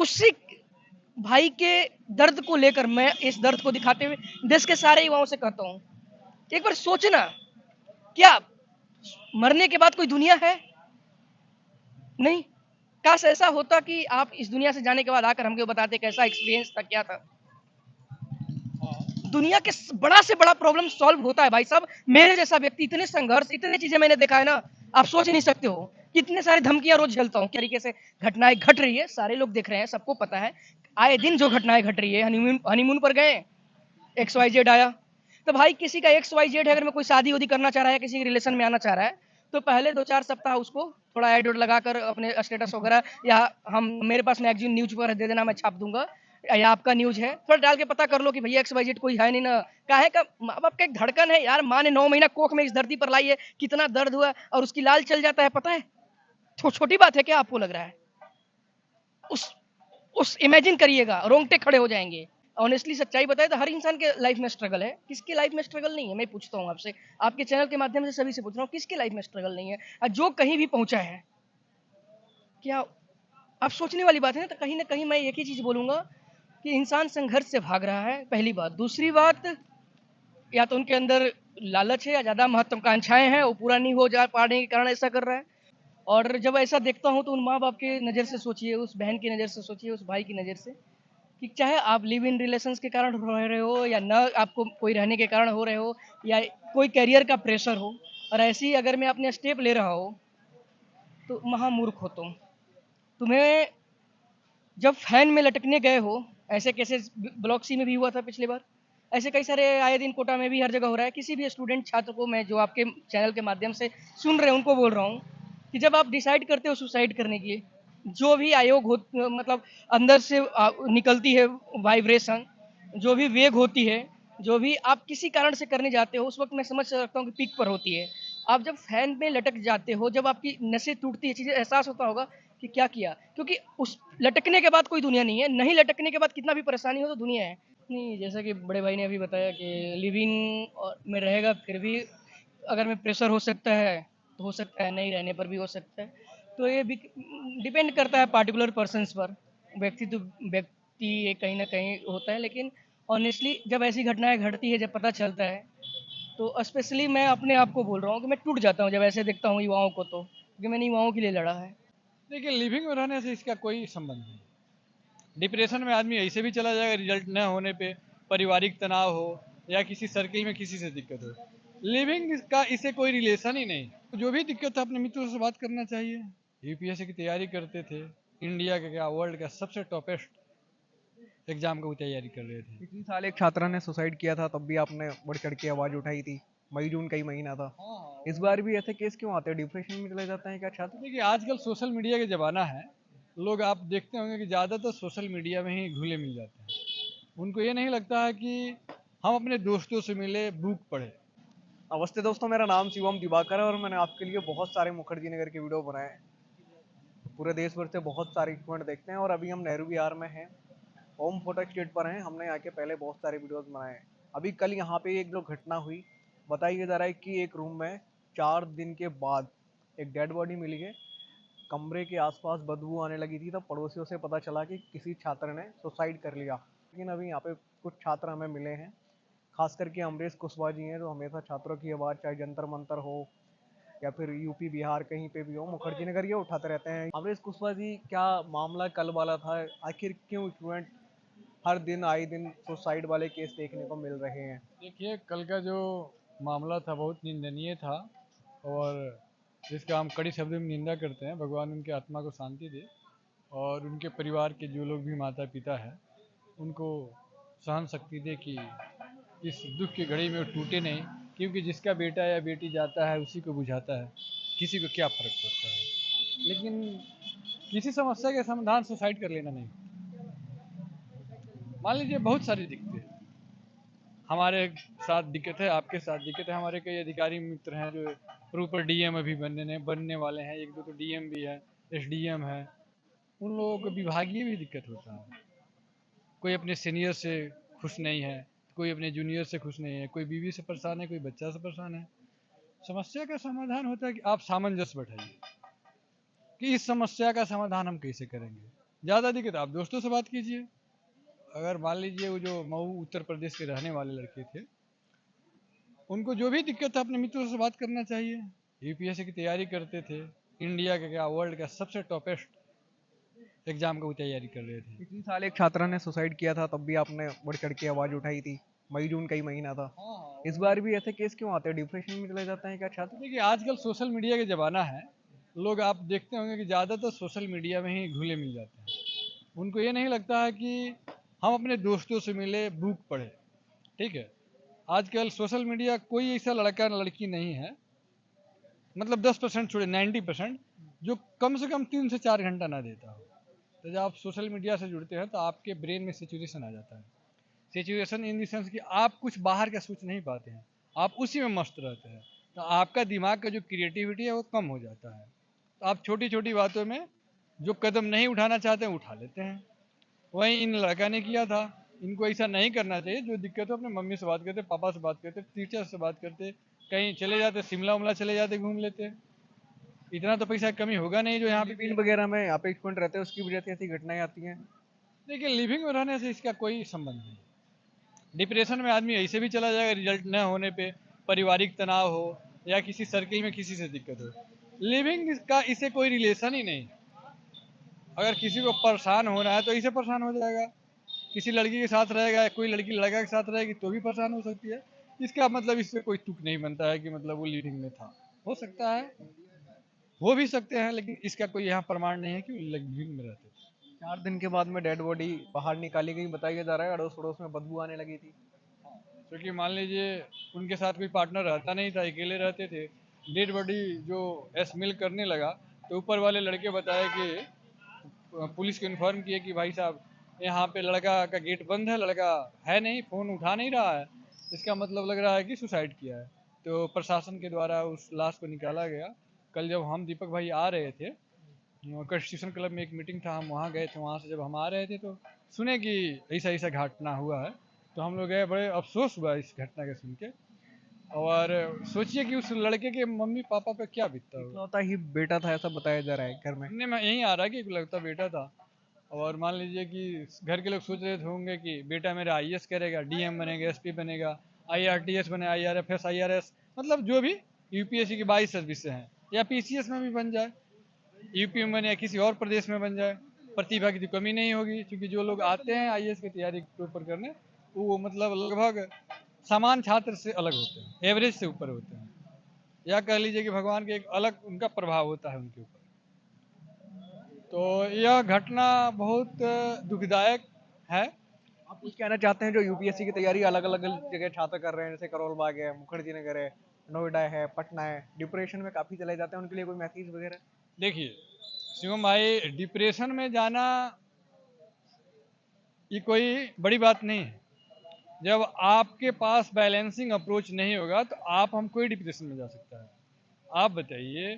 उसी भाई के दर्द को लेकर मैं इस दर्द को दिखाते हुए देश के सारे युवाओं से कहता हूँ, एक बार सोचना, क्या मरने के बाद कोई दुनिया है? नहीं। काश ऐसा होता कि आप इस दुनिया से जाने के बाद आकर हमको बताते कैसा एक्सपीरियंस था, क्या था। दुनिया के बड़ा से बड़ा प्रॉब्लम सॉल्व होता है भाई साहब। मेरे जैसा व्यक्ति, इतने संघर्ष, इतने चीजें मैंने देखा है ना, आप सोच नहीं सकते हो। कितने सारे धमकियां रोज झेलता हूँ, तरीके से घटनाएं घट रही है, सारे लोग देख रहे हैं, सबको पता है। आए दिन जो घटनाएं घट रही है, हनीमून पर गए, एक्स वाई जेड आया। तो भाई किसी का एक्स वाई जेड अगर मैं कोई शादी उदी करना चाह रहा है, किसी के रिलेशन में आना चाह रहा है, तो पहले 2-4 सप्ताह उसको थोड़ा एड लगाकर अपने स्टेटस वगैरह, या हम मेरे पास मैगजीन न्यूज पर दे देना, मैं छाप दूंगा, या आपका न्यूज है, थोड़ा डाल के पता कर लो कि भैया एक्स वाई जेड कोई है नहीं ना। काहे का? माँ बाप का एक धड़कन है यार, माँ ने 9 महीना कोख में इस धरती पर लाई है, कितना दर्द हुआ, और उसकी लाल चल जाता है, पता है? छोटी बात है क्या आपको लग रहा है? उस उस इमेजिन करिएगा, रोंगटे खड़े हो जाएंगे। ऑनेस्टली सच्चाई बताए तो हर इंसान के लाइफ में स्ट्रगल है, किसकी लाइफ में स्ट्रगल नहीं है? मैं पूछता हूँ आपसे, आपके चैनल के माध्यम से सभी से पूछ रहा हूँ, किसकी लाइफ में स्ट्रगल नहीं है? और जो कहीं भी पहुंचा है, क्या आप सोचने वाली बात है ना। तो कहीं मैं एक ही चीज बोलूंगा कि इंसान संघर्ष से भाग रहा है, पहली बात। दूसरी बात, या तो उनके अंदर लालच है, या ज्यादा महत्वाकांक्षाएं हैं, वो पूरा नहीं हो जा पाने के कारण ऐसा कर रहा है। और जब ऐसा देखता हूँ तो उन माँ बाप के नज़र से सोचिए, उस बहन की नज़र से सोचिए, उस भाई की नज़र से, कि चाहे आप लिव इन रिलेशंस के कारण रह रहे हो, या न आपको कोई रहने के कारण हो रहे हो, या कोई करियर का प्रेशर हो, और ऐसे ही अगर मैं अपने स्टेप ले रहा हो, तो महामूर्ख हो तुम। तुम्हें जब फैन में लटकने गए हो, ऐसे केसेस ब्लॉक सी में भी हुआ था पिछली बार, ऐसे कई सारे आए दिन कोटा में भी हर जगह हो रहा है। किसी भी स्टूडेंट छात्र को मैं, जो आपके चैनल के माध्यम से सुन रहे हैं, उनको बोल रहा हूँ कि जब आप डिसाइड करते हो सुसाइड करने की, जो भी आयोग हो, मतलब अंदर से निकलती है वाइब्रेशन, जो भी वेग होती है, जो भी आप किसी कारण से करने जाते हो, उस वक्त मैं समझ सकता हूँ कि पीक पर होती है। आप जब फैन में लटक जाते हो, जब आपकी नसें टूटती है, चीज़ें एहसास होता होगा कि क्या किया, क्योंकि उस लटकने के बाद कोई दुनिया नहीं है, नहीं लटकने के बाद कितना भी परेशानी हो तो दुनिया है। नहीं, जैसा कि बड़े भाई ने अभी बताया कि लिविंग में रहेगा, फिर भी अगर में प्रेशर हो सकता है तो हो सकता है, नहीं रहने पर भी हो सकता है। तो ये भी डिपेंड करता है पार्टिकुलर पर्सन्स पर, व्यक्ति तो व्यक्ति ये कहीं ना कहीं होता है। लेकिन ऑनेस्टली जब ऐसी घटनाएं घटती है, जब पता चलता है, तो स्पेशली मैं अपने आप को बोल रहा हूँ कि मैं टूट जाता हूँ जब ऐसे देखता हूँ युवाओं को, तो क्योंकि मैंने युवाओं के लिए लड़ा है। देखिए, लिविंग में रहने से इसका कोई संबंध नहीं। डिप्रेशन में आदमी ऐसे भी चला जाएगा रिजल्ट न होने पे, पारिवारिक तनाव हो या किसी सर्किल में किसी से दिक्कत हो। लिविंग का इसे कोई रिलेशन ही नहीं। जो भी दिक्कत है अपने मित्रों से बात करना चाहिए। यूपीएससी की तैयारी करते थे, इंडिया का क्या वर्ल्ड का सबसे टॉपेस्ट एग्जाम की तैयारी कर रहे थे। पिछले साल एक छात्रा ने सुसाइड किया था, तब भी आपने बढ़ चढ़ के आवाज उठाई थी। मई जून का ही महीना था। हाँ, इस बार भी ऐसे केस क्यों आते हैं? डिप्रेशन में चले जाते हैं क्या छात्र? देखिए, आजकल सोशल मीडिया का ज़माना है। लोग, आप देखते होंगे कि ज़्यादातर सोशल मीडिया में ही घुले मिल जाते हैं। उनको ये नहीं लगता है कि हम अपने दोस्तों से मिले, बुक पढ़े। नमस्ते दोस्तों, मेरा नाम शिवम दिवाकर है और मैंने आपके लिए बहुत सारे मुखर्जी नगर के वीडियो बनाए हैं। पूरे देश भर से बहुत सारे स्टूडेंट देखते हैं और अभी हम नेहरू विहार में हैं, ओम फोटो स्टेट पर हैं। हमने यहाँ के पहले बहुत सारे वीडियोस बनाए हैं। अभी कल यहाँ पे एक जो घटना हुई, बताइए जरा, कि एक रूम में 4 दिन के बाद एक डेड बॉडी मिली है। कमरे के आसपास बदबू आने लगी थी, तब पड़ोसियों से पता चला कि किसी छात्र ने सुसाइड कर लिया। लेकिन अभी यहाँ पे कुछ छात्र हमें मिले हैं, खास करके अमरीश कुशवाहा जी हैं, जो हमेशा छात्रों की आवाज़, चाहे जंतर मंतर हो या फिर यूपी बिहार कहीं पे भी हो, मुखर्जी नगर, ये उठाते रहते हैं। अमरीश कुशवाहा जी, क्या मामला कल वाला था? आखिर क्यों स्टूडेंट हर दिन आए दिन सुसाइड वाले केस देखने को मिल रहे हैं? देखिए, कल का जो मामला था बहुत निंदनीय था, और जिसका हम कड़ी शब्दों में निंदा करते हैं। भगवान उनकी आत्मा को शांति दे, और उनके परिवार के जो लोग भी माता पिता हैं, उनको सहन शक्ति दे कि इस दुख की घड़ी में वो टूटे नहीं। क्योंकि जिसका बेटा या बेटी जाता है उसी को बुझाता है, किसी को क्या फ़र्क पड़ता है। लेकिन किसी समस्या के समाधान सुसाइड कर लेना नहीं। मान लीजिए बहुत सारी दिक्कतें हमारे साथ, दिक्कत है आपके साथ, दिक्कत है। हमारे कई अधिकारी मित्र हैं जो प्रॉपर डीएम अभी बनने वाले हैं, एक दो तो डीएम भी है, एसडीएम है। उन लोगों को विभागीय भी दिक्कत होता है। कोई अपने सीनियर से खुश नहीं है, कोई अपने जूनियर से खुश नहीं है, कोई बीवी से परेशान है, कोई बच्चा से परेशान है। समस्या का समाधान होता है कि आप सामंजस्य बैठाइए कि इस समस्या का समाधान हम कैसे करेंगे। ज़्यादा दिक्कत आप दोस्तों से बात कीजिए। अगर मान लीजिए वो जो मऊ उत्तर प्रदेश के रहने वाले लड़के थे, उनको जो भी दिक्कत था अपने मित्रों से बात करना चाहिए। यूपीएससी की तैयारी करते थे, इंडिया का क्या वर्ल्ड का सबसे टॉपेस्ट एग्जाम का वो तैयारी कर रहे थे। पिछले साल एक छात्रा ने सुसाइड किया था, तब भी आपने बढ़ चढ़ के आवाज उठाई थी। मई जून का ही महीना था। हाँ, इस बार भी ऐसे केस क्यों आते हैं? डिप्रेशन में चले जाते हैं क्या छात्र? देखिए आजकल सोशल मीडिया का ज़माना है। लोग आप देखते होंगे कि ज़्यादातर सोशल मीडिया में ही घुले मिल जाते हैं। उनको ये नहीं लगता है कि हम अपने दोस्तों से मिले, बुक पढ़े। ठीक है, आजकल सोशल मीडिया कोई ऐसा लड़का लड़की नहीं है, मतलब 10% छोड़े 90%, जो कम से कम 3 से 4 घंटा ना देता हो। तो जब आप सोशल मीडिया से जुड़ते हैं तो आपके ब्रेन में सिचुएशन आ जाता है। सिचुएशन इन द सेंस कि आप कुछ बाहर का सोच नहीं पाते हैं, आप उसी में मस्त रहते हैं। तो आपका दिमाग का जो क्रिएटिविटी है वो कम हो जाता है। तो आप छोटी छोटी बातों में जो कदम नहीं उठाना चाहते हैं उठा लेते हैं। वहीं इन लड़का ने किया था। इनको ऐसा नहीं करना चाहिए। जो दिक्कत हो अपने मम्मी से बात करते, पापा से बात करते, टीचर से बात करते, कहीं चले जाते, शिमला उमला चले जाते, घूम लेते। इतना तो पैसा कमी होगा नहीं जो यहाँ पे लिव इन वगैरह में आप एक पॉइंट रहते हैं, उसकी वजह से ऐसी घटनाएं आती हैं। देखिए लिविंग में रहने से इसका कोई संबंध नहीं। डिप्रेशन में आदमी ऐसे भी चला जाएगा रिजल्ट न होने पे, पारिवारिक तनाव हो या किसी सर्किल में किसी से दिक्कत हो। लिविंग का इसे कोई रिलेशन ही नहीं। अगर किसी को परेशान होना है तो इसे परेशान हो जाएगा। किसी लड़की के साथ रहेगा, कोई लड़की लड़का के साथ रहेगी तो भी परेशान हो सकती है। इसका मतलब इससे कोई तुक नहीं बनता है कि मतलब वो लिविंग में था। हो सकता है, हो भी सकते हैं, लेकिन इसका कोई यहाँ प्रमाण नहीं है कि वो लिविंग में रहते थे। 4 दिन के बाद में डेड बॉडी बाहर निकाली गई, बताया जा रहा है अड़ोस पड़ोस में बदबू आने लगी थी। क्योंकि मान लीजिए उनके साथ कोई पार्टनर रहता नहीं था, अकेले रहते थे। डेड बॉडी जो स्मेल करने लगा तो ऊपर वाले लड़के बताए कि पुलिस को इन्फॉर्म किए कि भाई साहब यहाँ पे लड़का का गेट बंद है, लड़का है नहीं, फ़ोन उठा नहीं रहा है, इसका मतलब लग रहा है कि सुसाइड किया है। तो प्रशासन के द्वारा उस लाश को निकाला गया। कल जब हम दीपक भाई आ रहे थे, कॉन्स्टिट्यूशन क्लब में एक मीटिंग था, हम वहाँ गए थे। वहाँ से जब हम आ रहे थे तो सुने कि ऐसा ऐसा घटना हुआ है। तो हम लोग गए, बड़े अफसोस हुआ इस घटना के सुन के। और सोचिए कि उस लड़के के मम्मी पापा पे क्या बीतता होगा। इकलौता ही बेटा था ऐसा बताया जा रहा है घर में। सुनने में यही आ रहा है कि लगता बेटा था। और मान लीजिए कि घर के लोग सोच रहे होंगे कि बेटा मेरा आईएएस करेगा, डीएम बनेगा, एसपी बनेगा, आईआरटीएस बने, आईआरएफएस, आईआरएस, मतलब जो भी यूपीएससी की 22 सर्विस हैं, या पीसीएस में भी बन जाए, यूपी में बने या किसी और प्रदेश में बन जाए। प्रतिभा की तो कमी नहीं होगी, क्योंकि जो लोग आते हैं आईएएस की तैयारी के ऊपर करने, वो मतलब लगभग सामान्य छात्र से अलग होते हैं, एवरेज से ऊपर होते हैं, या कह लीजिए कि भगवान के एक अलग उनका प्रभाव होता है उनके ऊपर। तो यह घटना बहुत दुखदायक है। आप कुछ कहना चाहते हैं जो यूपीएससी की तैयारी अलग अलग जगह छात्र कर रहे हैं, जैसे करोल बाग है, मुखर्जी नगर है, नोएडा है, पटना है, डिप्रेशन में काफी चले जाते हैं, उनके लिए कोई मैसेज वगैरह? देखिए शिवम भाई, डिप्रेशन में जाना ये कोई बड़ी बात नहीं है। जब आपके पास बैलेंसिंग अप्रोच नहीं होगा तो हम कोई डिप्रेशन में जा सकता है। आप बताइए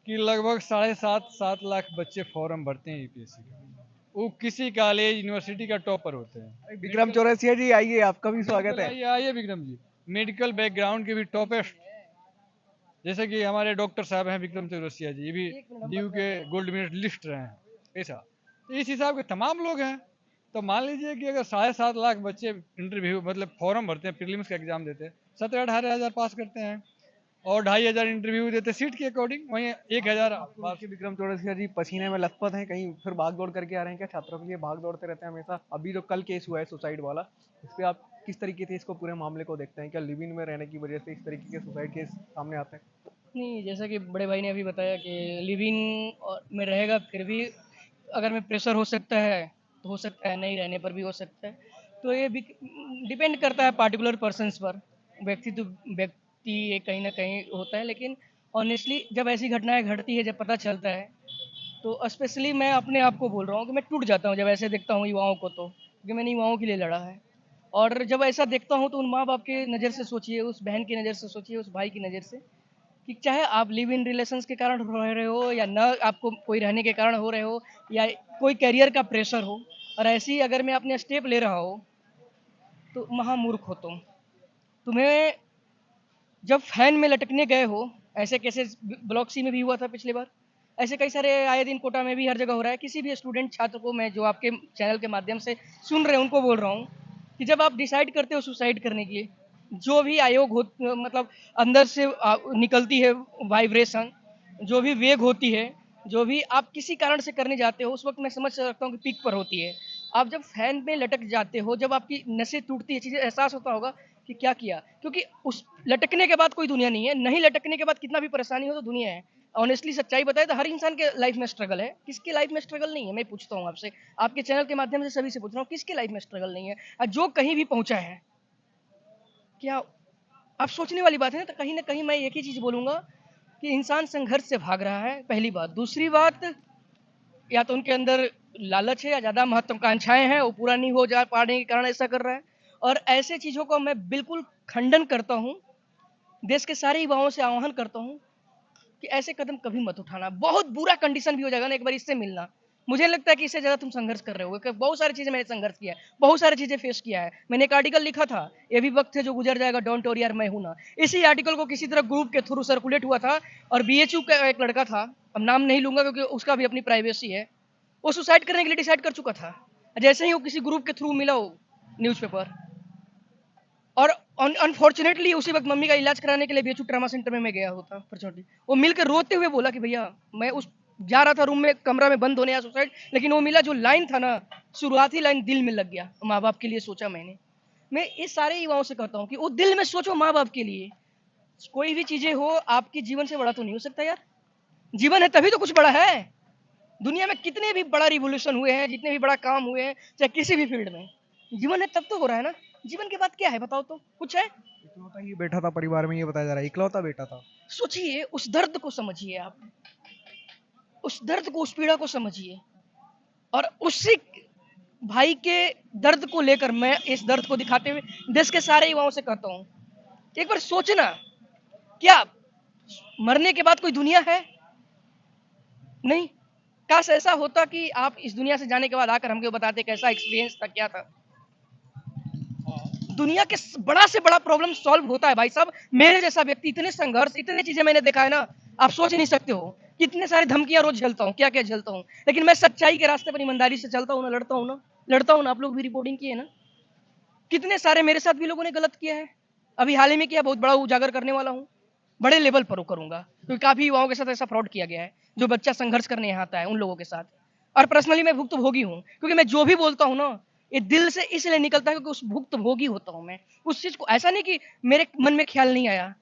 कि लगभग 7.5 लाख बच्चे फॉर्म भरते हैं यूपीएससी का। वो किसी कॉलेज यूनिवर्सिटी का टॉपर होते हैं। विक्रम चौरसिया जी आइए, आपका भी स्वागत है। आइए आइए विक्रम जी, मेडिकल बैकग्राउंड के भी टॉपेस्ट, जैसे कि हमारे डॉक्टर साहब हैं विक्रम चौरसिया जी, ये भी ड्यू के गोल्ड मेडलिस्ट रहे हैं। ऐसा तो इस हिसाब के तमाम लोग हैं। तो मान लीजिए कि अगर 7.5 लाख बच्चे इंटरव्यू मतलब फॉर्म भरते हैं, प्रीलिम्स का एग्जाम देते हैं, 17-18 हज़ार पास करते हैं, और 2,500 इंटरव्यू देते हैं सीट के अकॉर्डिंग, वहीं 1,000 पास। कि विक्रम चौरसिया जी पसीने में लथपथ हैं, कहीं फिर भाग दौड़ करके आ रहे हैं क्या? छात्रों के लिए भाग दौड़ते रहते हैं हमेशा। अभी जो कल केस हुआ है सुसाइड वाला, इस पे आप किस तरीके से इसको पूरे मामले को देखते हैं? क्या लिव इन में रहने की वजह से इस तरीके के सुसाइड केस सामने आते हैं? नहीं, जैसा कि बड़े भाई ने अभी बताया कि लिव इन में रहेगा, फिर भी अगर में प्रेशर हो सकता है तो हो सकता है, नहीं रहने पर भी हो सकता है। तो ये भी डिपेंड करता है पार्टिकुलर पर्सन्स पर। व्यक्ति तो व्यक्ति ये कहीं ना कहीं होता है, लेकिन ऑनेस्टली जब ऐसी घटनाएं घटती है, जब पता चलता है, तो स्पेशली मैं अपने आप को बोल रहा हूँ कि मैं टूट जाता हूँ जब ऐसे देखता हूँ युवाओं को, तो क्योंकि मैंने युवाओं के लिए लड़ा है। और जब ऐसा देखता हूँ तो उन माँ बाप की नज़र से सोचिए, उस बहन की नज़र से सोचिए, उस भाई की नज़र से, कि चाहे आप लिव इन रिलेशंस के कारण रह रहे हो या ना, आपको कोई रहने के कारण हो रहे हो, या कोई करियर का प्रेशर हो, और ऐसी अगर मैं अपने स्टेप ले रहा हो, तो महामूर्ख हो तुम्हें जब फैन में लटकने गए हो, ऐसे केसेस ब्लॉक सी में भी हुआ था पिछली बार, ऐसे कई सारे आए दिन कोटा में भी हर जगह हो रहा है। किसी भी स्टूडेंट छात्र को मैं जो आपके चैनल के माध्यम से सुन रहे हैं उनको बोल रहा हूँ कि जब आप डिसाइड करते हो सुसाइड करने के लिए, जो भी आयोग हो मतलब अंदर से निकलती है वाइब्रेशन, जो भी वेग होती है, जो भी आप किसी कारण से करने जाते हो, उस वक्त मैं समझ सकता हूँ कि पीक पर होती है। आप जब फैन में लटक जाते हो, जब आपकी नसें टूटती है, चीज़ें एहसास होता होगा कि क्या किया, क्योंकि उस लटकने के बाद कोई दुनिया नहीं है, नहीं लटकने के बाद कितना भी परेशानी हो तो दुनिया है। ऑनेस्टली सच्चाई बताए तो हर इंसान के लाइफ में स्ट्रगल है, किसके लाइफ में स्ट्रगल नहीं है? मैं पूछता हूँ आपसे, आपके चैनल के माध्यम से सभी से पूछ रहा हूँ, किसके लाइफ में स्ट्रगल नहीं है? और जो कहीं भी पहुंचा है, क्या आप सोचने वाली बात है ना। तो कहीं ना कहीं मैं एक ही चीज बोलूंगा कि इंसान संघर्ष से भाग रहा है, पहली बात। दूसरी बात, या तो उनके अंदर लालच है या ज्यादा महत्वाकांक्षाएं हैं, वो पूरा नहीं हो जा पाने के कारण ऐसा कर रहा है। और ऐसे चीजों को मैं बिल्कुल खंडन करता हूँ, देश के सारे युवाओं से आह्वान करता हूँ कि ऐसे कदम कभी मत उठाना। बहुत बुरा कंडीशन भी हो जाएगा ना एक बार इससे मिलना। मुझे लगता है कि इससे ज्यादा तुम संघर्ष कर रहे हो। बहुत सारी चीजें मैंने संघर्ष किया है, बहुत सारी चीजें फेस किया है। मैंने एक आर्टिकल लिखा था, ये भी वक्त है जो गुजर जाएगा, डोंट वरी यार मैं हूं ना। इसी आर्टिकल को किसी तरह ग्रुप के थ्रू सर्कुलेट हुआ था, और बीएचयू का एक लड़का था, अब नाम नहीं लूंगा क्योंकि उसका भी अपनी प्राइवेसी है, वो सुसाइड करने के लिए डिसाइड कर चुका था। जैसे ही वो किसी ग्रुप के थ्रू मिला वो न्यूज़पेपर, और अनफॉर्चुनेटली उसी वक्त मम्मी का इलाज कराने के लिए बीएचयू ट्रामा सेंटर में मैं गया होता फॉर्चुनेटली। वो मिलकर रोते हुए बोला कि भैया मैं उस जा रहा था रूम में, कमरा में बंद होने या सुसाइड, लेकिन वो मिला जो लाइन था ना, शुरुआती लाइन दिल में लग गया। माँ बाप के लिए सोचा मैंने। मैं इस सारे युवाओं से कहता हूँ कि वो दिल में सोचो माँ बाप के लिए। कोई भी चीजें हो, आपके जीवन से बड़ा तो नहीं हो सकता यार। जीवन है तभी तो कुछ बड़ा है। दुनिया में कितने भी बड़ा रिवोल्यूशन हुए हैं, जितने भी बड़ा काम हुए हैं, चाहे किसी भी फील्ड में, जीवन है तब तो हो रहा है ना। जीवन के बाद क्या है बताओ तो, कुछ है? इकलौता ही बेटा था परिवार में, ये बताया जा रहा है, इकलौता बेटा था। सोचिए, उस दर्द को समझिए आप, उस दर्द को, उस पीड़ा को समझिए। और उसी भाई के दर्द को लेकर मैं इस दर्द को दिखाते हुए देश के सारे युवाओं से कहता हूँ, एक बार सोचना, क्या मरने के बाद कोई दुनिया है? नहीं। काश ऐसा होता कि आप इस दुनिया से जाने के बाद आकर हमको बताते कैसा एक्सपीरियंस था, क्या था। दुनिया के बड़ा से बड़ा प्रॉब्लम सॉल्व होता है भाई साहब। मेरे जैसा व्यक्ति, इतने संघर्ष, इतने चीजें मैंने देखा है ना, आप सोच नहीं सकते हो। कितने सारे धमकियां रोज झेलता हूँ, क्या क्या झेलता हूँ, लेकिन मैं सच्चाई के रास्ते पर ईमानदारी से चलता हूँ ना, लड़ता हूँ ना, लड़ता हूँ ना। आप लोग भी रिपोर्टिंग किए ना, कितने सारे मेरे साथ भी लोगों ने गलत किया है। अभी हाल ही में किया, बहुत बड़ा उजागर करने वाला हूँ, बड़े लेवल पर करूंगा, क्योंकि काफी युवाओं के साथ ऐसा फ्रॉड किया गया है। जो बच्चा संघर्ष करने यहाँ आता है उन लोगों के साथ, और पर्सनली मैं भुक्तभोगी हूँ, क्योंकि मैं जो भी बोलता हूँ ना, ये दिल से इसलिए निकलता है क्योंकि उस भुक्तभोगी होता हूँ मैं उस चीज को। ऐसा नहीं कि मेरे मन में ख्याल नहीं आया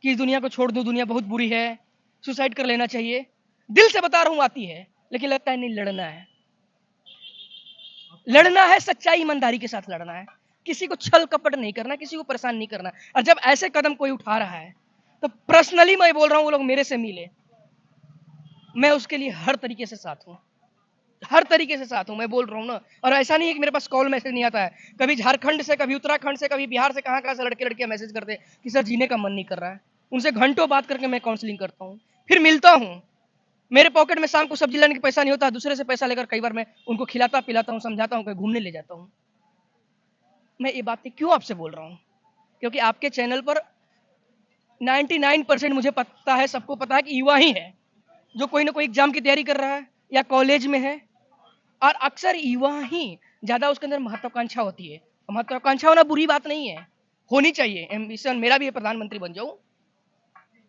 कि इस दुनिया को छोड़ दूं, दुनिया बहुत बुरी है, सुसाइड कर लेना चाहिए। दिल से बता रहा हूँ आती है, लेकिन लगता है नहीं, लड़ना है। लड़ना है, सच्चाई ईमानदारी के साथ लड़ना है, किसी को छल कपट नहीं करना, किसी को परेशान नहीं करना। और जब ऐसे कदम कोई उठा रहा है तो पर्सनली मैं बोल रहा हूँ, वो लोग मेरे से मिले, मैं उसके लिए हर तरीके से साथ हूँ, हर तरीके से साथ हूँ, मैं बोल रहा हूँ ना। और ऐसा नहीं है कि मेरे पास कॉल मैसेज नहीं आता है, कभी झारखंड से, कभी उत्तराखंड से, कभी बिहार से, कहाँ कहाँ से लड़के लड़कियां मैसेज करते हैं कि सर जीने का मन नहीं कर रहा है। उनसे घंटों बात करके मैं काउंसलिंग करता हूँ, फिर मिलता हूँ। मेरे पॉकेट में शाम को सब्जी लाने का पैसा नहीं होता, दूसरे से पैसा लेकर कई बार मैं उनको खिलाता पिलाता हूँ, समझाता हूँ, कहीं घूमने ले जाता हूँ। मैं ये बातें क्यों आपसे बोल रहा हूँ? क्योंकि आपके चैनल पर 99% मुझे पता है, सबको पता है कि युवा ही है जो कोई ना कोई एग्जाम की तैयारी कर रहा है या कॉलेज में है। और अक्सर युवा ही ज्यादा उसके अंदर महत्वाकांक्षा होती है। महत्वाकांक्षा होना बुरी बात नहीं है, होनी चाहिए एम्बिशन। मेरा भी है, प्रधानमंत्री बन जाऊं,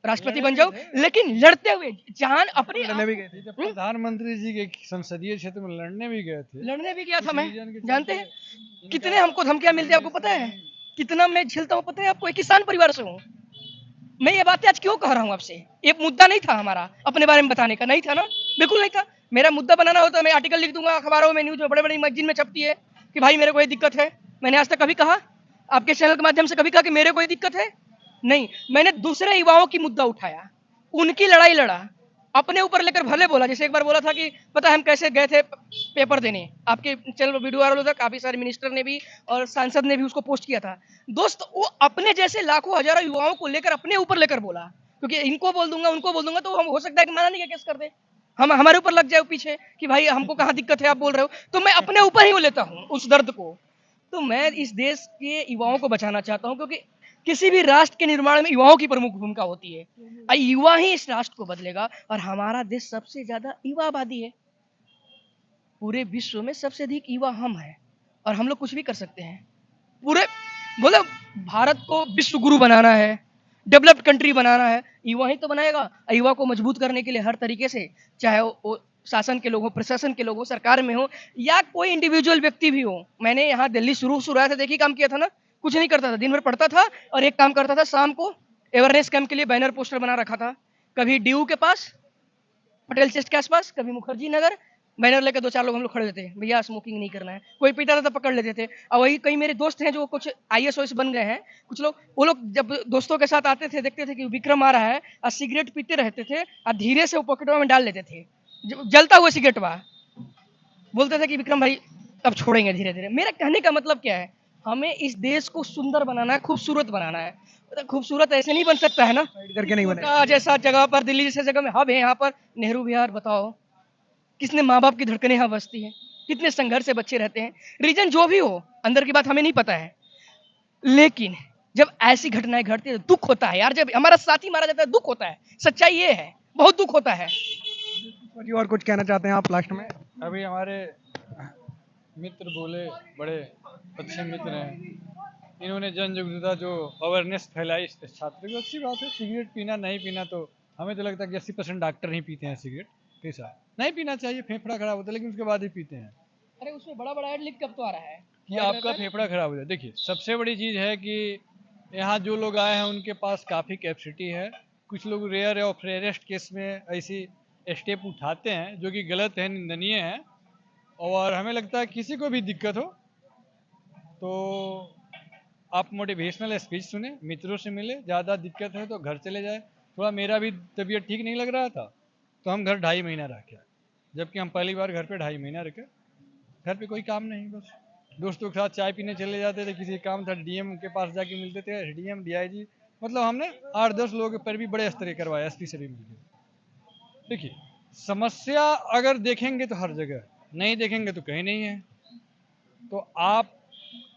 राष्ट्रपति बन जाऊं, लेकिन लड़ते हुए जान अपनी। लड़ने भी गए थे। जब प्रधानमंत्री जी के संसदीय क्षेत्र में लड़ने भी गए थे, लड़ने भी गया था मैं। रीजन के जानते चलते हैं कितने हमको धमकियां मिलती है, आपको पता है कितना मैं झेलता हूँ, पता है आपको? एक किसान परिवार से हूँ मैं। ये बातें आज क्यों कह रहा हूँ आपसे? ये मुद्दा नहीं था हमारा अपने बारे में बताने का, नहीं था ना, बिल्कुल नहीं था। मेरा मुद्दा बनाना होता मैं आर्टिकल लिख दूंगा अखबारों में, न्यूज में, बड़े बड़े मैगजीन में छपती है कि भाई मेरे को ये दिक्कत है। मैंने आज तक कभी कहा आपके चैनल के माध्यम से, कभी कहा कि मेरे को ये दिक्कत है? नहीं। मैंने दूसरे युवाओं की मुद्दा उठाया, उनकी लड़ाई लड़ा, अपने ऊपर लेकर भले बोला। जैसे एक बार बोला था कि पता है हम कैसे गए थे पेपर देने, आपके चैनल पर वीडियो वायरल होता, काफी सारे मिनिस्टर ने भी और सांसद ने भी उसको पोस्ट किया था। दोस्त, वो अपने जैसे लाखों हजारों युवाओं को लेकर अपने ऊपर लेकर बोला, क्योंकि इनको बोल दूंगा उनको बोल दूंगा तो हम हो सकता है कि माना नहीं केस कर दे, हम हमारे ऊपर लग जाए पीछे कि भाई हमको कहाँ दिक्कत है आप बोल रहे हो। तो मैं अपने ऊपर ही वो लेता हूँ उस दर्द को। तो मैं इस देश के युवाओं को बचाना चाहता हूँ, क्योंकि किसी भी राष्ट्र के निर्माण में युवाओं की प्रमुख भूमिका होती है। युवा ही इस राष्ट्र को बदलेगा। और हमारा देश सबसे ज्यादा युवा आबादी है। पूरे विश्व में सबसे अधिक युवा हम हैं और हम लोग कुछ भी कर सकते हैं। पूरे बोले भारत को विश्व गुरु बनाना है, डेवलप्ड कंट्री बनाना है, युवा ही तो बनाएगा। युवा को मजबूत करने के लिए हर तरीके से, चाहे वो शासन के लोग हो, प्रशासन के लोग हो, सरकार में हो या कोई इंडिविजुअल व्यक्ति भी हो। मैंने यहाँ दिल्ली शुरुआत से देखिए काम किया था ना, कुछ नहीं करता था, दिन भर पढ़ता था और एक काम करता था, शाम को अवेयरनेस कैंप के लिए बैनर पोस्टर बना रखा था। कभी डीयू के पास, पटेल चेस्ट के आसपास, कभी मुखर्जी नगर, बैनर लेकर 2-4 लोग हम लोग खड़े रहते, भैया स्मोकिंग नहीं करना है। कोई पीता था तो पकड़ लेते थे। और वही कई मेरे दोस्त हैं जो कुछ IAS बन गए हैं, कुछ लोग, वो लोग जब दोस्तों के साथ आते थे, देखते थे कि विक्रम आ रहा है और सिगरेट पीते रहते थे और धीरे से वो पॉकेटों में डाल लेते थे, जलता हुआ सिगरेट वहा, बोलते थे कि विक्रम भाई अब छोड़ेंगे धीरे धीरे। मेरा कहने का मतलब क्या है, हमें इस देश को सुंदर बनाना है, खूबसूरत बनाना है। तो खूबसूरत ऐसे नहीं बन सकता है ना करके नहीं बने। कोटा जैसा जगह पर, दिल्ली जैसे जगह में हब है, यहाँ पर नेहरू विहार, बताओ किसने माँ बाप की धड़कनें यहाँ बसती हैं, कितने संघर्ष से बच्चे रहते हैं। रीजन जो भी हो, अंदर की बात हमें नहीं पता है, लेकिन जब ऐसी घटनाएं घटती है तो दुख होता है यार। जब हमारा साथी मारा जाता है दुख होता है, सच्चाई ये है, बहुत दुख होता है। जी और कुछ कहना चाहते हैं आप लास्ट में? अभी हमारे मित्र बोले, बड़े अच्छे मित्र हैं, इन्होंने जन जागरूकता जो अवेयरनेस फैलाई इस छात्र की, अच्छी बात है। सिगरेट पीना नहीं पीना तो हमें तो लगता है कि 80% डॉक्टर नहीं पीते हैं सिगरेट। कैसा नहीं पीना चाहिए, फेफड़ा खराब होता है, लेकिन उसके बाद ही पीते हैं अरे उसमें बड़ा बड़ा एड लिख कब तो आ रहा है कि आपका फेफड़ा खराब हो जाए। देखिए सबसे बड़ी चीज़ है कि यहाँ जो लोग आए हैं उनके पास काफ़ी कैपेसिटी है। कुछ लोग रेयर और रेयरेस्ट केस में ऐसी स्टेप उठाते हैं जो कि गलत है, निंदनीय है। और हमें लगता है किसी को भी दिक्कत हो तो आप मोटिवेशनल स्पीच सुने, मित्रों से मिले, ज़्यादा दिक्कत है तो घर चले जाए। थोड़ा मेरा भी तबीयत ठीक नहीं लग रहा था तो हम घर 2.5 महीना रखे, जबकि हम पहली बार घर पे 2.5 महीना रखे। घर पे कोई काम नहीं, बस दोस्तों के साथ चाय पीने चले जाते थे, किसी काम था डीएम के पास जाके मिलते थे, एसडीएम डीआईजी, मतलब हमने 8-10 लोगों पर भी बड़े स्तर करवाया, एसपी से भी मिलकर। देखिए समस्या अगर देखेंगे तो हर जगह, नहीं देखेंगे तो कहीं नहीं है। तो आप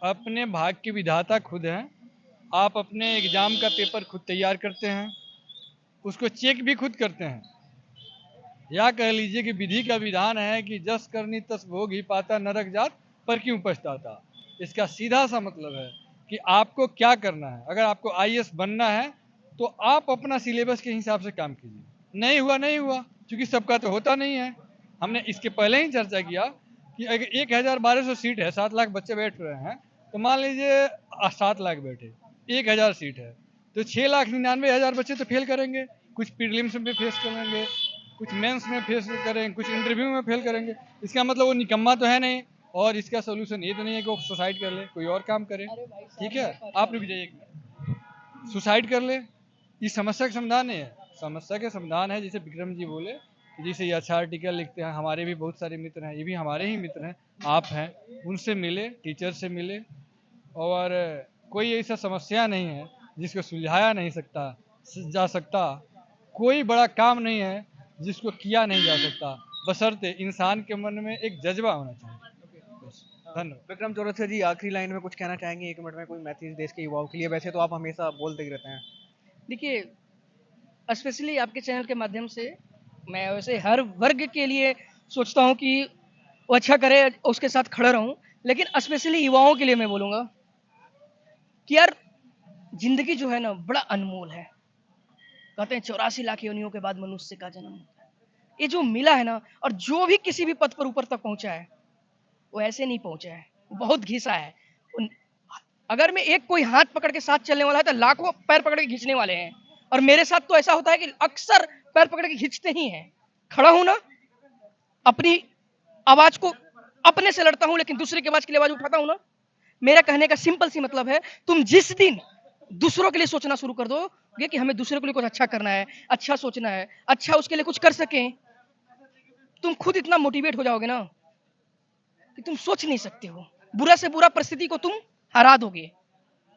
अपने भाग्य के विधाता खुद हैं। आप अपने एग्जाम का पेपर खुद तैयार करते हैं, उसको चेक भी खुद करते हैं। या कह लीजिए कि विधि का विधान है कि जस करनी तस भोग ही पाता, नरक जात पर क्यों पछताता। इसका सीधा सा मतलब है कि आपको क्या करना है। अगर आपको IAS बनना है तो आप अपना सिलेबस के हिसाब से काम कीजिए। नहीं हुआ नहीं हुआ, क्योंकि सबका तो होता नहीं है। हमने इसके पहले ही चर्चा किया कि अगर 1200 सीट है, 7 लाख बच्चे बैठ रहे हैं, तो मान लीजिए 7 लाख बैठे, 1000 सीट है, तो 6,99,000 बच्चे तो फेल करेंगे। कुछ प्रीलिम्स में फेस करेंगे, कुछ मेंस में फेस करेंगे, कुछ इंटरव्यू में फेल करेंगे। इसका मतलब वो निकम्मा तो है नहीं। और इसका सोल्यूशन ये तो नहीं है कि वो सुसाइड कर ले, कोई और काम करे। ठीक है, आप रुक जाइए एक मिनट। सुसाइड कर ले ये समस्या का समाधान नहीं है। समस्या के समाधान है, जैसे विक्रम जी बोले, जैसे ये अच्छा आर्टिकल लिखते हैं, हमारे भी बहुत सारे मित्र हैं, ये भी हमारे ही मित्र हैं, आप हैं, उनसे मिले, टीचर से मिले। और कोई ऐसा समस्या नहीं है जिसको सुलझाया नहीं जा सकता। कोई बड़ा काम नहीं है जिसको किया नहीं जा सकता, बशर्ते इंसान के मन में एक जज्बा होना चाहिए। बस, धन्यवाद। विक्रम चौरसिया जी आखिरी लाइन में कुछ कहना चाहेंगे 1 मिनट में, कोई मैसेज देश के युवाओं के लिए? वैसे तो आप हमेशा बोलते ही रहते हैं। देखिए, स्पेशली आपके चैनल के माध्यम से मैं वैसे हर वर्ग के लिए सोचता हूँ कि वो अच्छा करे, उसके साथ खड़ा रहूं, लेकिन स्पेशली युवाओं के लिए मैं बोलूँगा कि यार जिंदगी जो है ना बड़ा अनमोल है। कहते हैं 84 लाख योनियों के बाद मनुष्य का जन्म होता है। ये जो मिला है ना, और जो भी किसी भी पद पर ऊपर तक पहुंचा है वो ऐसे नहीं पहुंचा है, बहुत घिसा है। अगर मैं एक कोई हाथ पकड़ के साथ चलने वाला है तो लाखों पैर पकड़ के खींचने वाले हैं। और मेरे साथ तो ऐसा होता है कि अक्सर पैर पकड़ के खींचते ही हैं। खड़ा हूं ना, अपनी आवाज को अपने से लड़ता हूं, लेकिन दूसरे की आवाज के लिए आवाज उठाता हूं ना। मेरा कहने का सिंपल सी मतलब है, तुम जिस दिन दूसरों के लिए सोचना शुरू कर दोगे कि हमें दूसरे के लिए कुछ अच्छा करना है, अच्छा सोचना है, अच्छा उसके लिए कुछ कर सकें, तुम खुद इतना मोटिवेट हो जाओगे ना कि तुम सोच नहीं सकते हो। बुरा से बुरा परिस्थिति को तुम हरा दोगे।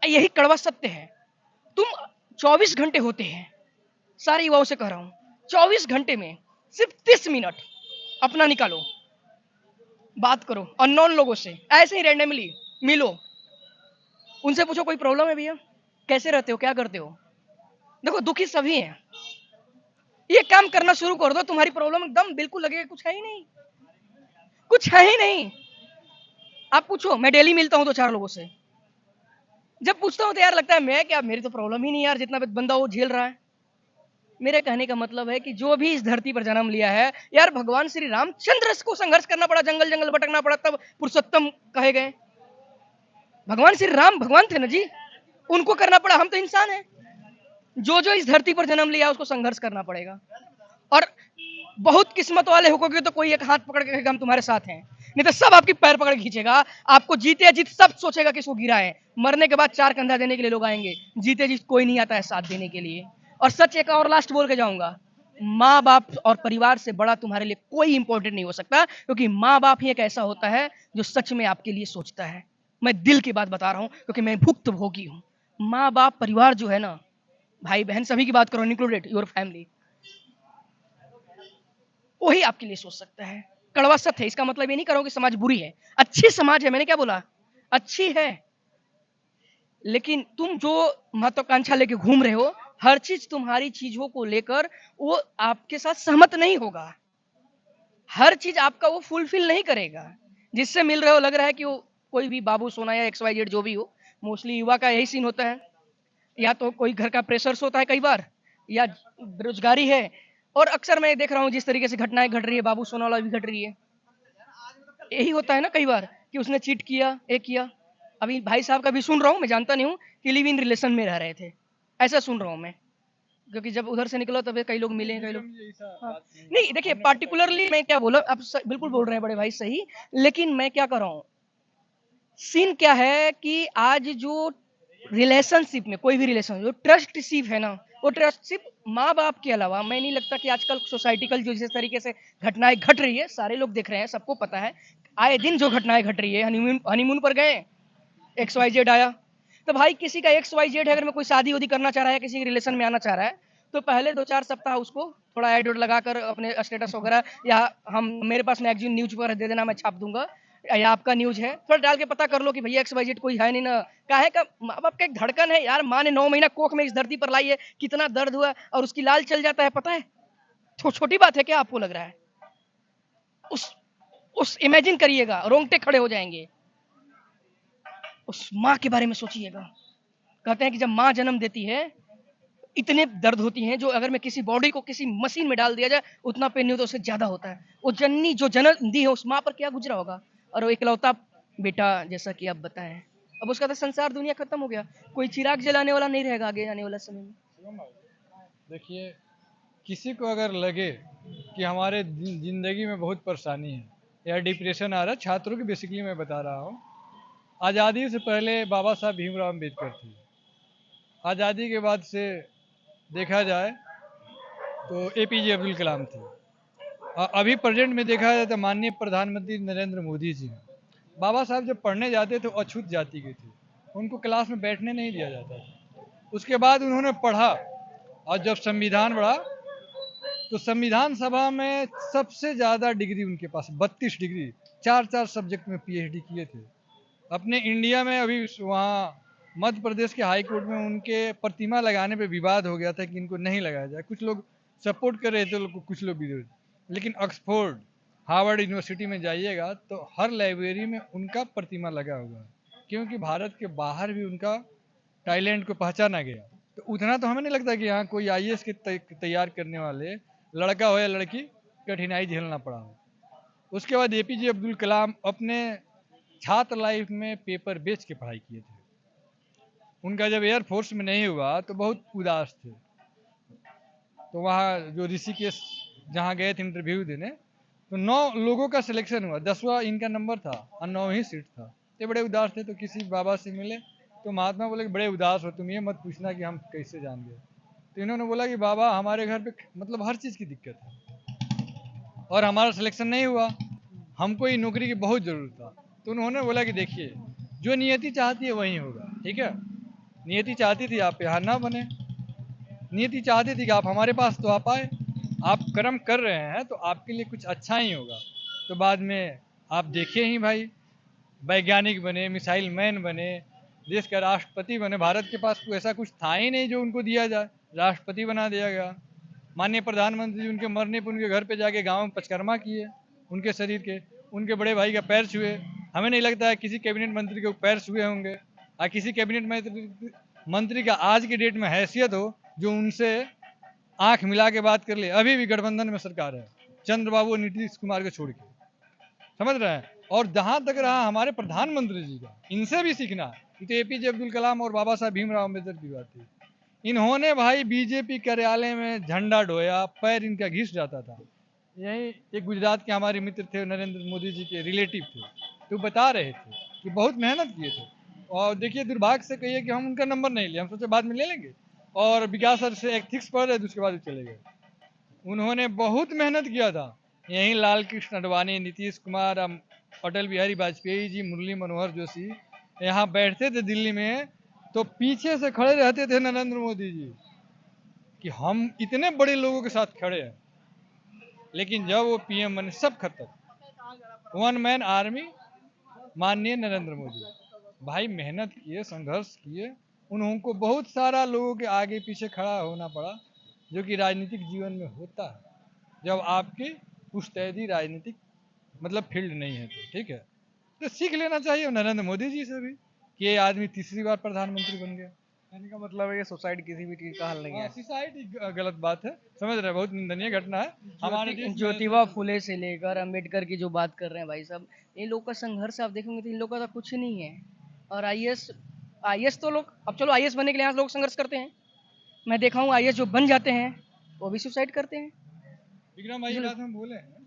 यही कड़वा सत्य है। तुम 24 घंटे होते हैं, सारे युवाओं से कह रहा हूं, 24 घंटे में सिर्फ 30 मिनट अपना निकालो, बात करो अननोन लोगों से, ऐसे ही रैंडमली मिलो, उनसे पूछो कोई प्रॉब्लम है भैया, कैसे रहते हो, क्या करते हो? देखो दुखी सभी हैं। ये काम करना शुरू कर दो, तुम्हारी प्रॉब्लम एकदम बिल्कुल लगेगा कुछ है ही नहीं, कुछ है ही नहीं। आप पूछो, मैं डेली मिलता हूं 2-4 लोगों से। जब पूछता हूं तो यार लगता है मैं क्या, मेरी तो प्रॉब्लम ही नहीं यार, जितना बंदा वो झेल रहा है। मेरे कहने का मतलब है कि जो भी इस धरती पर जन्म लिया है यार, भगवान श्री रामचंद्र को संघर्ष करना पड़ा, जंगल जंगल भटकना पड़ा, तब पुरुषोत्तम कहे गए। भगवान श्री राम भगवान थे ना जी, उनको करना पड़ा, हम तो इंसान हैं। जो जो इस धरती पर जन्म लिया उसको संघर्ष करना पड़ेगा। और बहुत किस्मत वाले होगे तो कोई एक हाथ पकड़ के हम तुम्हारे साथ हैं, नहीं तो सब आपकी पैर पकड़ खींचेगा। आपको जीते जीत सब सोचेगा किसको गिरा है। मरने के बाद 4 कंधा देने के लिए लोग आएंगे, जीते जीत कोई नहीं आता है साथ देने के लिए। और सच एक और लास्ट बोल के जाऊंगा, माँ बाप और परिवार से बड़ा तुम्हारे लिए कोई इंपॉर्टेंट नहीं हो सकता, क्योंकि माँ बाप ही एक ऐसा होता है जो सच में आपके लिए सोचता है। मैं दिल की बात बता रहा हूं, क्योंकि मैं भुक्तभोगी हूं। माँ बाप परिवार जो है ना, भाई बहन सभी की बात करो, इंक्लूडेड योर फैमिली, वही आपके लिए सोच सकता है। कड़वा सत्य है, इसका मतलब ये नहीं करो कि समाज बुरी है। अच्छी समाज है, मैंने क्या बोला, अच्छी है। लेकिन तुम जो महत्वाकांक्षा लेके घूम रहे हो, हर चीज तुम्हारी चीजों को लेकर वो आपके साथ सहमत नहीं होगा। हर चीज आपका वो फुलफिल नहीं करेगा। जिससे मिल रहे हो लग रहा है कि वो कोई भी बाबू सोना या XYZ जो भी हो, मोस्टली युवा का यही सीन होता है। या तो कोई घर का प्रेशर्स होता है कई बार, या बेरोजगारी है। और अक्सर मैं देख रहा हूँ जिस तरीके से घटनाएं घट रही है, बाबू सोनावाला भी घट रही है, यही होता है ना कई बार कि उसने चीट किया, एक किया। अभी भाई साहब का भी सुन रहा हूँ, मैं जानता नहीं हूँ कि लिव इन रिलेशन में रह रहे थे, ऐसा सुन रहा हूँ मैं। क्योंकि जब उधर से निकला तब कई लोग मिले, कई लोग हाँ। नहीं देखिए, पार्टिकुलरली मैं क्या बोला, आप बिल्कुल बोल रहे हैं बड़े भाई, सही। लेकिन मैं क्या कर रहा हूँ, सीन क्या है कि आज जो रिलेशनशिप में, कोई भी रिलेशन जो ट्रस्टशिप है ना, वो ट्रस्टशिप माँ बाप के अलावा, मैं नहीं लगता कि आजकल सोसाइटिकल जो जिस तरीके से घटनाएं घट रही है, सारे लोग देख रहे हैं, सबको पता है। आए दिन जो घटनाएं घट रही है, हनीमून पर गए, XYZ आया, तो भाई किसी का XYZ है, अगर मैं कोई शादी उदी करना चाह रहा है, किसी के रिलेशन में आना चाह रहा है, तो पहले 2-4 सप्ताह उसको थोड़ा एड लगाकर अपने स्टेटस वगैरह, या हम मेरे पास मैगजीन न्यूज वगैरह दे देना, मैं छाप दूंगा, या आपका न्यूज है थोड़ा डाल के पता कर लो कि भैया XYZ कोई है नहीं ना। काहे का, माँ बाप का एक धड़कन है यार, माँ ने 9 महीना कोख में इस धरती पर लाई है, कितना दर्द हुआ, और उसकी लाल चल जाता है, पता है? छोटी बात है क्या आपको लग रहा है? उस इमेजिन करिएगा, रोंगटे खड़े हो जाएंगे। उस माँ के बारे में सोचिएगा। कहते हैं कि जब माँ जन्म देती है, इतने दर्द होती हैं, जो अगर मैं किसी बॉडी को किसी मशीन में डाल दिया जाए उतना पेन नहीं होता, उससे ज्यादा होता है। वो जननी जो जन्म दी है, उस माँ पर क्या गुजरा होगा। और वो इकलौता बेटा, जैसा कि आप बताएं, अब उसका तो संसार दुनिया खत्म हो गया, कोई चिराग जलाने वाला नहीं रहेगा आगे आने वाला समय में। देखिए, किसी को अगर लगे कि हमारे ज़िंदगी में बहुत परेशानी है या डिप्रेशन आ रहा है, छात्रों की बेसिकली मैं बता रहा हूँ। आज़ादी से पहले बाबा साहब भीमराव अम्बेडकर थे। आज़ादी के बाद से देखा जाए तो APJ अब्दुल कलाम थे। अभी प्रेजेंट में देखा जाए तो माननीय प्रधानमंत्री नरेंद्र मोदी जी हैं। बाबा साहब जब पढ़ने जाते थे वो अछूत जाति के थे, उनको क्लास में बैठने नहीं दिया जाता था। उसके बाद उन्होंने पढ़ा, और जब संविधान बढ़ा तो संविधान सभा में सबसे ज़्यादा डिग्री उनके पास 32 डिग्री, 4 सब्जेक्ट में PhD किए थे। अपने इंडिया में अभी वहाँ मध्य प्रदेश के हाई कोर्ट में उनके प्रतिमा लगाने पे विवाद हो गया था कि इनको नहीं लगाया जाए। कुछ लोग सपोर्ट कर रहे थे, कुछ लोग विरोध। लेकिन ऑक्सफोर्ड, हार्वर्ड यूनिवर्सिटी में जाइएगा तो हर लाइब्रेरी में उनका प्रतिमा लगा हुआ है, क्योंकि भारत के बाहर भी उनका टैलेंट को पहचाना गया। तो उतना तो हमें नहीं लगता कि यहाँ कोई IAS के तैयार करने वाले लड़का हो या लड़की कठिनाई झेलना पड़ा हो। उसके बाद APJ अब्दुल कलाम अपने छात्र लाइफ में पेपर बेच के पढ़ाई किए थे। उनका जब एयरफोर्स में नहीं हुआ तो बहुत उदास थे। तो वहाँ जो ऋषिकेश जहाँ गए थे इंटरव्यू देने, तो 9 लोगों का सिलेक्शन हुआ, 10वां इनका नंबर था और 9वीं सीट था। ये बड़े उदास थे, तो किसी बाबा से मिले तो महात्मा बोले कि बड़े उदास हो तुम, ये मत पूछना कि हम कैसे जान गए। तो इन्होंने बोला कि बाबा हमारे घर पे मतलब हर चीज़ की दिक्कत है और हमारा सिलेक्शन नहीं हुआ, हमको ही नौकरी की बहुत ज़रूरत था। तो उन्होंने बोला कि देखिए, जो नियति चाहती है वही होगा, ठीक है। नियति चाहती थी आप यहाँ ना बने, नियति चाहती थी कि आप हमारे पास तो आप आए, आप कर्म कर रहे हैं तो आपके लिए कुछ अच्छा ही होगा। तो बाद में आप देखिए ही भाई, वैज्ञानिक बने, मिसाइल मैन बने, देश का राष्ट्रपति बने। भारत के पास ऐसा कुछ था ही नहीं जो उनको दिया जाए, राष्ट्रपति बना दिया गया। माननीय प्रधानमंत्री जी उनके मरने पर उनके घर पे जाके गांव में परिक्रमा किए, उनके शरीर के, उनके बड़े भाई का पैर छुए। हमें नहीं लगता है किसी कैबिनेट मंत्री के पैर छुए होंगे, और किसी कैबिनेट मंत्री का आज की डेट में हैसियत हो जो उनसे आंख मिला के बात कर ले। अभी भी गठबंधन में सरकार है, चंद्रबाबू और नीतीश कुमार को छोड़ के, समझ रहे हैं। और जहां तक रहा हमारे प्रधानमंत्री जी का, इनसे भी सीखना है। ये तो एपीजे अब्दुल कलाम और बाबा साहब भीमराव अम्बेडकर की बात थी। इन्होंने भाई बीजेपी कार्यालय में झंडा ढोया, पैर इनका घिस जाता था। यही एक गुजरात के हमारे मित्र थे, नरेंद्र मोदी जी के रिलेटिव थे, तो बता रहे थे कि बहुत मेहनत किए थे। और देखिए दुर्भाग्य से कहिए कि हम उनका नंबर नहीं लिए, हम सोचे बाद में ले लेंगे, और विकास सर से एथिक्स पढ़ रहे थे, उसके बाद चले गए। उन्होंने बहुत मेहनत किया था। यहीं लाल कृष्ण आडवाणी, नीतीश कुमार, अटल बिहारी वाजपेयी जी, मुरली मनोहर जोशी यहाँ बैठते थे दिल्ली में, तो पीछे से खड़े रहते थे नरेंद्र मोदी जी कि हम इतने बड़े लोगों के साथ खड़े हैं। लेकिन जब वो पीएम बने सब खत्म, वन मैन आर्मी माननीय नरेंद्र मोदी। भाई मेहनत किए, संघर्ष किए, उनको बहुत सारा लोगों के आगे पीछे खड़ा होना पड़ा, जो कि राजनीतिक जीवन में होता है जब आपकी पुश्तैदी राजनीतिक मतलब फील्ड नहीं है। तो ठीक है, तो सीख लेना चाहिए नरेंद्र मोदी जी से भी कि ये आदमी तीसरी बार प्रधानमंत्री बन गया। कहने का मतलब है ये सुसाइड किसी भी चीज का हल नहीं है। सुसाइड गलत बात है, समझ रहे हैं, बहुत निंदनीय घटना है हमारे देश में। ज्योतिबा फुले से लेकर अंबेडकर की जो बात कर रहे हैं भाई साहब, इन लोग का संघर्ष आप देखेंगे तो इन लोग का तो कुछ नहीं है। और आईएएस आईएएस तो लोग, अब चलो आईएएस बनने के लिए यहाँ लोग संघर्ष करते हैं, मैं देखा हूँ आईएएस जो बन जाते हैं वो भी सुसाइड करते हैं। विक्रम भाई बात हम बोले हैं,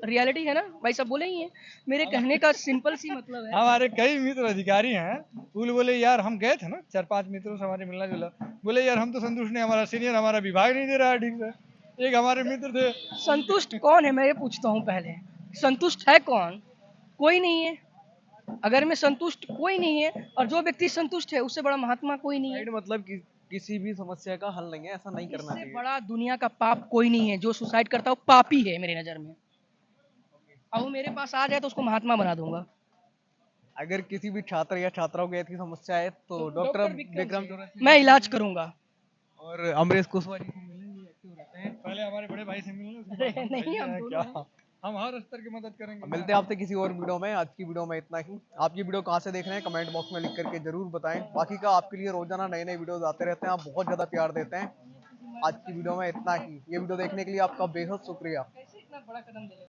रियलिटी है ना भाई साहब, बोले ही है। मेरे कहने का सिंपल सी मतलब है, हमारे कई मित्र अधिकारी हैं, वो बोले यार हम गए थे ना 4-5 मित्रों से हमारे मिलना जुला, बोले यार हम तो संतुष्ट नहीं, हमारा सीनियर हमारा विभाग नहीं दे रहा है ठीक से। एक हमारे मित्र थे। संतुष्ट कौन है मैं ये पूछता हूँ पहले, संतुष्ट है कौन? कोई नहीं है। अगर मैं संतुष्ट कोई नहीं है, और जो व्यक्ति संतुष्ट है उससे बड़ा महात्मा कोई नहीं है। सुसाइड मतलब किसी भी समस्या का हल नहीं है, ऐसा नहीं करना इससे चाहिए। बड़ा दुनिया का पाप कोई नहीं है। जो सुसाइड करता है वो पापी है मेरी नजर में। अब वो मेरे पास आ जाए तो उसको महात्मा बना दूंगा। अगर किसी भी छात्र या छात्राओं की ऐसी समस्या है तो डॉक्टर विक्रम जोशी मैं इलाज करूंगा। और अमरीश कुशवाहा जी से मिलेंगे, एक्टिव रहते हैं। पहले हमारे बड़े भाई से मिलने, उसके अरे बाद हम नहीं, भाई हम हैं, दोनों क्या हैं। हम हर स्तर की मदद करेंगे। मिलते हैं आपसे किसी और वीडियो में। आज की वीडियो में इतना ही। आप ये वीडियो कहाँ से देख रहे हैं कमेंट बॉक्स में लिख करके जरूर बताएं। बाकी का आपके लिए रोजाना नए नए वीडियोस आते रहते हैं, आप बहुत ज्यादा प्यार देते हैं। आज की वीडियो में इतना ही। ये वीडियो देखने के लिए आपका बेहद शुक्रिया। कैसे इतना बड़ा कदम ले